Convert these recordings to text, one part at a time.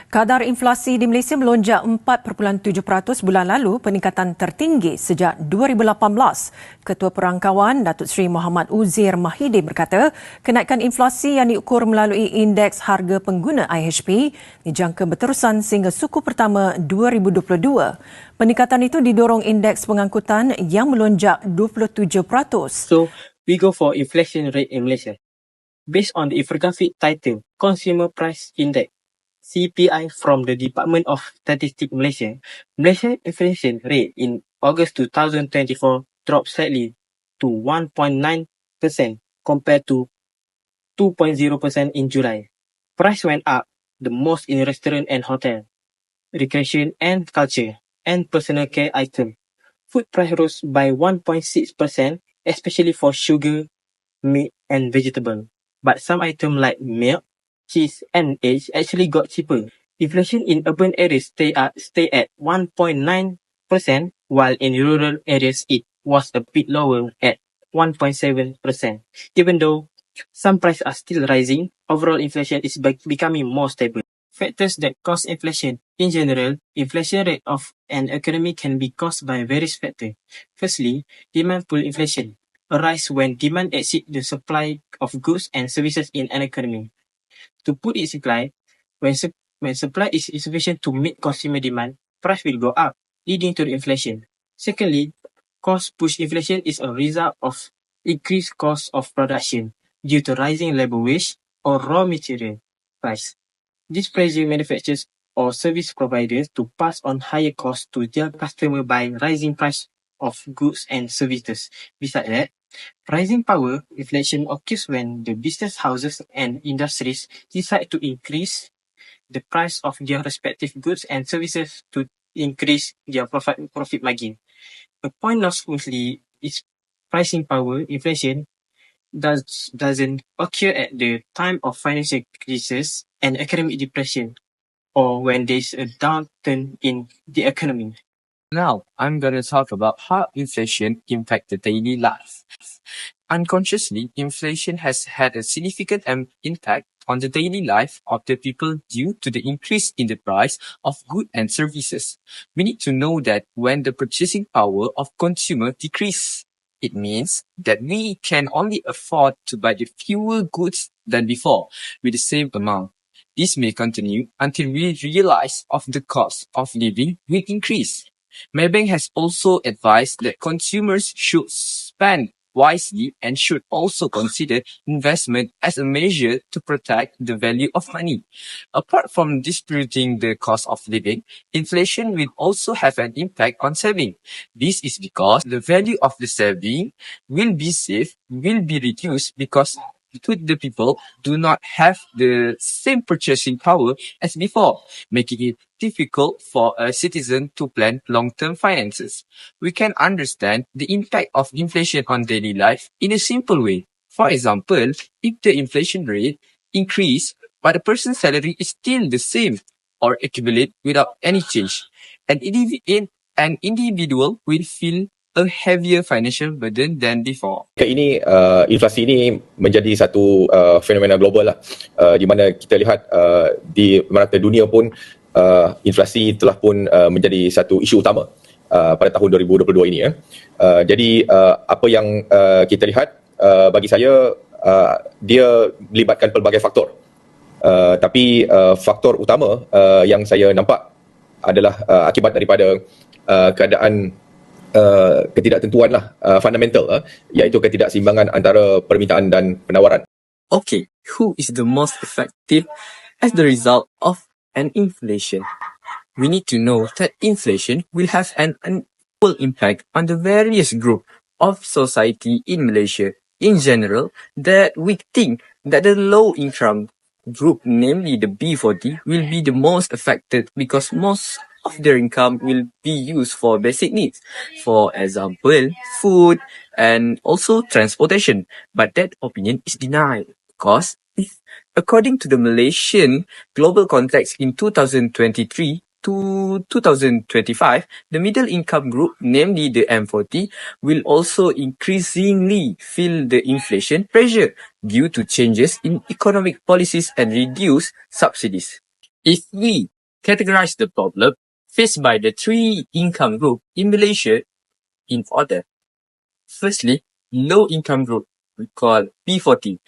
Kadar inflasi di Malaysia melonjak 4.7% bulan lalu, peningkatan tertinggi sejak 2018. Ketua Perangkawan Datuk Seri Muhammad Uzair Mahidin berkata, kenaikan inflasi yang diukur melalui Indeks Harga Pengguna IHP dijangka berterusan sehingga suku pertama 2022. Peningkatan itu didorong indeks pengangkutan yang melonjak 27%. So, we go for inflation rate in Malaysia. Based on the infographic title, Consumer Price Index, CPI from the Department of Statistics Malaysia, Malaysia inflation rate in August 2024 dropped slightly to 1.9% compared to 2.0% in July. Price went up the most in restaurant and hotel, recreation and culture, and personal care items. Food price rose by 1.6%, especially for sugar, meat, and vegetable. But some items like milk, cheese, and eggs actually got cheaper. Inflation in urban areas stay at 1.9%, while in rural areas it was a bit lower at 1.7%. Even though some prices are still rising, overall inflation is becoming more stable. Factors that cause inflation. In general, inflation rate of an economy can be caused by various factors. Firstly, demand pull inflation arise when demand exceeds the supply of goods and services in an economy. To put it simply, when supply is insufficient to meet consumer demand, price will go up, leading to inflation. Secondly, cost push inflation is a result of increased cost of production due to rising labor wage or raw material price. This pressures manufacturers or service providers to pass on higher costs to their customer by rising price of goods and services. Besides that, rising power inflation occurs when the business houses and industries decide to increase the price of their respective goods and services to increase their profit margin. A point not smoothly is pricing power inflation doesn't occur at the time of financial crisis and economic depression or when there's a downturn in the economy. Now, I'm going to talk about how inflation impacts the daily life. Unconsciously, inflation has had a significant impact on the daily life of the people due to the increase in the price of goods and services. We need to know that when the purchasing power of consumer decreases, it means that we can only afford to buy the fewer goods than before with the same amount. This may continue until we realize of the cost of living will increase. Maybank has also advised that consumers should spend wisely and should also consider investment as a measure to protect the value of money. Apart from disputing the cost of living, inflation will also have an impact on saving. This is because the value of the saving will be reduced because the people do not have the same purchasing power as before, making it difficult for a citizen to plan long-term finances. We can understand the impact of inflation on daily life in a simple way. For example, if the inflation rate increase but the person's salary is still the same or accumulate without any change, an individual will feel a heavier financial burden than before. Ini inflasi ini menjadi satu fenomena global lah, di mana kita lihat di merata dunia pun inflasi telah pun menjadi satu isu utama pada tahun 2022 ini. Jadi apa yang kita lihat bagi saya dia melibatkan pelbagai faktor. Tapi faktor utama yang saya nampak adalah akibat daripada keadaan ketidaktentuan lah, fundamental, iaitu ketidakseimbangan antara permintaan dan penawaran. Okay, who is the most affected as the result of an inflation? We need to know that inflation will have an unequal impact on the various groups of society in Malaysia. In general, that we think that the low-income group, namely the B40, will be the most affected because most of their income will be used for basic needs. For example, food and also transportation. But that opinion is denied because according to the Malaysian global context in 2023 to 2025, the middle income group, namely the M40, will also increasingly feel the inflation pressure due to changes in economic policies and reduced subsidies. If we categorize the problem faced by the three income group in Malaysia in order. Firstly, low income group, we call B40.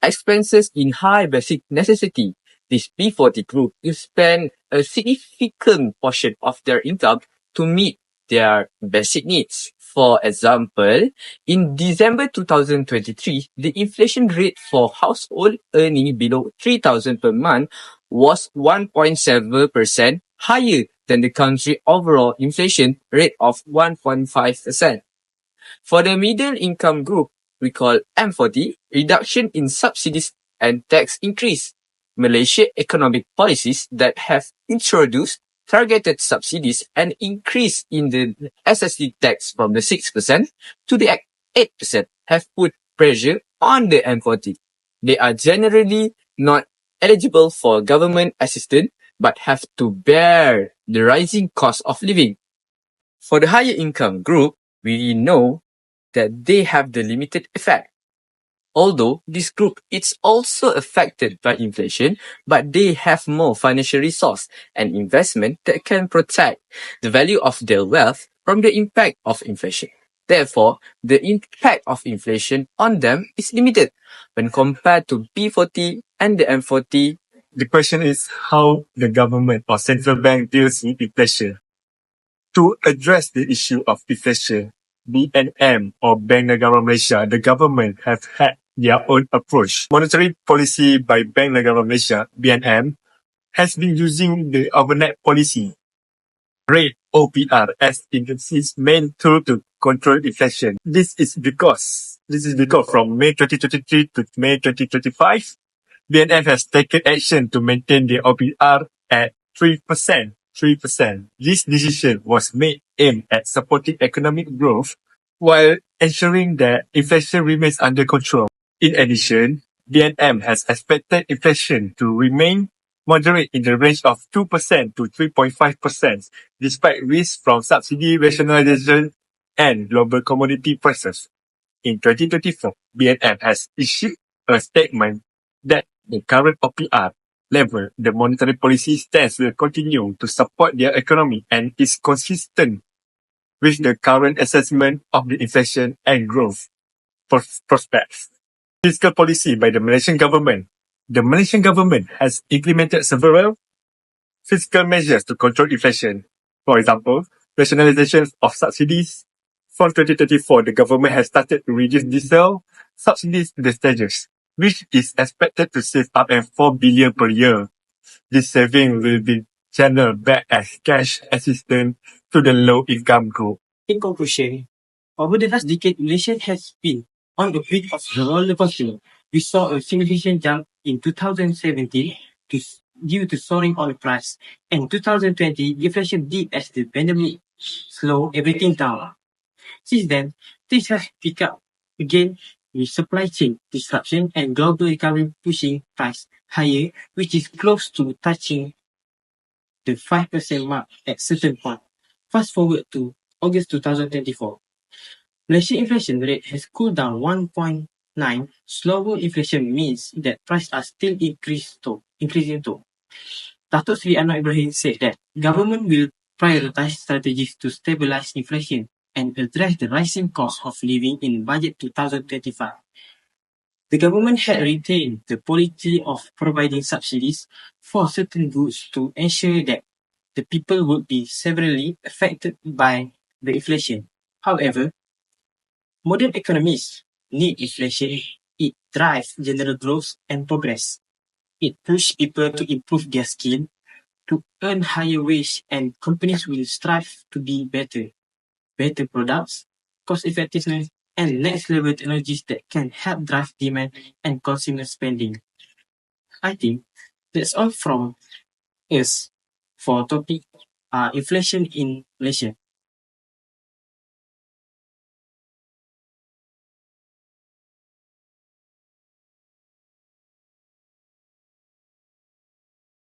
Expenses in high basic necessity. This B40 group will spend a significant portion of their income to meet their basic needs. For example, in December 2023, the inflation rate for household earning below 3,000 per month was 1.7% higher than the country overall inflation rate of 1.5%. For the middle income group, we call M40, reduction in subsidies and tax increase. Malaysia economic policies that have introduced targeted subsidies and increase in the SSD tax from the 6% to the 8% have put pressure on the M40. They are generally not eligible for government assistance but have to bear the rising cost of living. For the higher income group, we know that they have the limited effect. Although this group is also affected by inflation, but they have more financial resource and investment that can protect the value of their wealth from the impact of inflation. Therefore, the impact of inflation on them is limited when compared to B40 and the M40. The question is how the government or central bank deals with inflation. To address the issue of inflation, BNM or Bank Negara Malaysia, the government have had their own approach. Monetary policy by Bank Negara Malaysia, BNM, has been using the overnight policy rate OPR as its main tool to control inflation. This is because from May 2023 to May 2025, BNM has taken action to maintain the OPR at 3%. This decision was made aimed at supporting economic growth while ensuring that inflation remains under control. In addition, BNM has expected inflation to remain moderate in the range of 2% to 3.5%, despite risks from subsidy rationalization and global commodity prices. In 2024, BNM has issued a statement that the current OPR level, the monetary policy stance will continue to support their economy and is consistent with the current assessment of the inflation and growth prospects. Fiscal policy by the Malaysian government. The Malaysian government has implemented several fiscal measures to control inflation. For example, rationalization of subsidies. From 2024, the government has started to reduce diesel subsidies to the stages, which is expected to save up to 4 billion per year. This saving will be channeled back as cash assistance to the low-income group. In conclusion, over the last decade, Malaysia has been on the brink of the roller coaster. We saw a significant jump in 2017 due to soaring oil price, and 2020 inflation dipped as the pandemic slowed everything down. Since then, things have picked up again with supply chain disruption and global recovery pushing price higher, which is close to touching the 5% mark at certain point. Fast forward to August 2024. Malaysia inflation rate has cooled down 1.9. Slower inflation means that prices are still increasing too. Datuk Seri Anwar Ibrahim said that government will prioritize strategies to stabilize inflation and address the rising cost of living in budget 2025. The government had retained the policy of providing subsidies for certain goods to ensure that the people would be severely affected by the inflation. However, modern economies need inflation. It drives general growth and progress. It pushes people to improve their skill, to earn higher wage, and companies will strive to be better products, cost effectiveness, and next level technologies that can help drive demand and consumer spending. I think that's all from us for topic inflation in Malaysia.